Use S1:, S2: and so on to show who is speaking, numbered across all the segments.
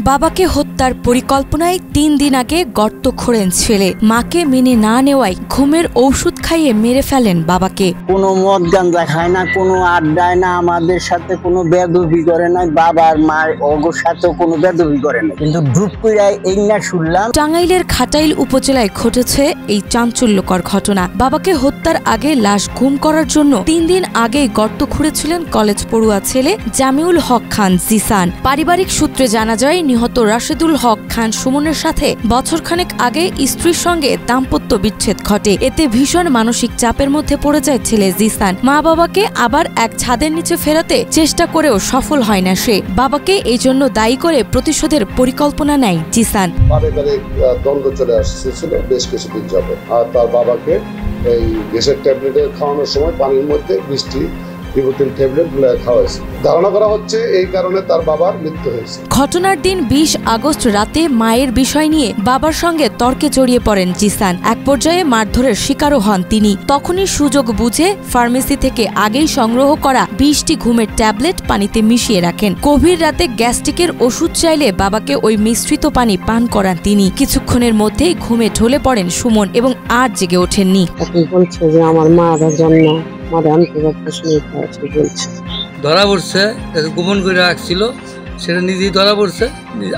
S1: বাবাকে হত্যার পরিকল্পনায় ৩ দিন আগে গর্ত খোঁড়েন ছেলে। মাকে মেনে না নেওয়ায় ঘুমের ঔষধ খাইয়ে মেরে ফেলেন বাবাকে।
S2: কোনো মদ গাঁজা খায় না, কোনো আড্ডায় না, আমাদের সাথে কোনো বেদবি করে না, বাবার মার ওগোর সাথেও কোনো বেদবি করে না, কিন্তু ধূপ কইরা এই না শুনলাম।
S1: টাঙ্গাইলের খাটাইল উপজেলায় ঘটেছে এই চাঞ্চল্যকর ঘটনা। বাবাকে হত্যার আগে লাশ গুম করার জন্য ৩ দিন আগে গর্ত খুঁড়েছিলেন কলেজ পড়ুয়া ছেলে জামিউল হক খান জিসান। পারিবারিক সূত্রে জানা যায়, নিহত রাশেদুল হক খান সুমনের সাথে বছরখানেক আগে স্ত্রীর সঙ্গে দাম্পত্য বিচ্ছেদ ঘটে। এতে ভীষণ মানসিক চাপের মধ্যে পড়ে যায় ছেলে জিসান। মা বাবাকে আবার এক ছাদের নিচে ফেরাতে চেষ্টা করেও সফল হয় না সে। বাবাকে এই জন্য দায়ী করে প্রতিশোধের পরিকল্পনা নেয় জিসান।
S3: পারিবারিক দ্বন্দ্ব চলে আসছিল বেশ কিছুদিন যাবত, আর তার বাবাকে এই গ্যাসের ট্যাবলেটের খাওয়ানোর সময় পানির মধ্যে বৃষ্টি ইবুটিন ট্যাবলেট খাওয়াইছে। ধারণা করা হচ্ছে এই কারণে তার বাবার মৃত্যু হয়েছে।
S1: ঘটনার দিন ২০ আগস্ট রাতে মায়ের বিষয় নিয়ে বাবার সঙ্গে তর্কে জড়িয়ে পড়েন জিসান। এক পর্যায়ে মারধরের শিকারও হন তিনি। তখনই সুযোগ বুঝে ফার্মেসি থেকে আগেই সংগ্রহ করা ২০টি ঘুমের ট্যাবলেট পানিতে মিশিয়ে রাখেন। গভীর রাতে গ্যাস্ট্রিকের ওষুধ চাইলে বাবাকে ওই মিশ্রিত পানি পান করান তিনি। কিছুক্ষণের মধ্যেই ঘুমে ঢলে পড়েন সুমন এবং আর জেগে ওঠেননি।
S4: বলছে যে আমার মায়ের জন্য
S5: ধরা পড়ছে, গোপন করে রাখছিল, সেটা নিজেই ধরা পড়ছে,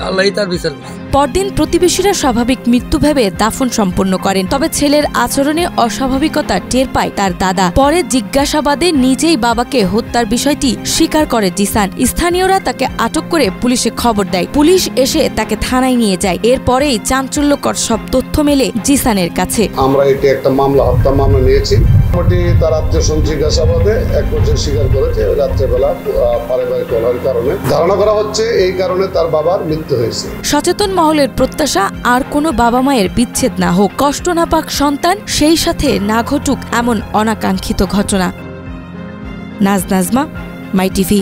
S5: আল্লাহই তার বিচার করছে।
S1: পরদিন প্রতিবেশীরা স্বাভাবিক মৃত্যু ভেবে দাফন সম্পন্ন করেন। তবে ছেলের আচরণে অস্বাভাবিকতা টের পায় তার দাদা। পরে জিজ্ঞাসাবাদে নিজেই বাবাকে হত্যার বিষয়টি স্বীকার করে জিসান। স্থানীয়রা তাকে আটক করে পুলিশে খবর দেয়। পুলিশ এসে তাকে থানায় নিয়ে যায়। এরপরেই চাঞ্চল্যকর সব তথ্য মেলে জিসানের কাছে।
S3: আমরা এটি একটা মামলা, হত্যা মামলা নিয়েছি। তার আত্মীয় জিজ্ঞাসাবাদে এক বছর স্বীকার করেছে রাত্রেবেলা পারিবারিক কলহের কারণে। ধারণা করা হচ্ছে এই কারণে তার বাবার মৃত্যু হয়েছে।
S1: সচেতন মহলের প্রত্যাশা আর কোনো বাবা মায়ের বিচ্ছেদ না হোক, কষ্ট না পাক সন্তান, সেই সাথে না ঘটুক এমন অনাকাঙ্ক্ষিত ঘটনা। নাজমা, মাই টিভি।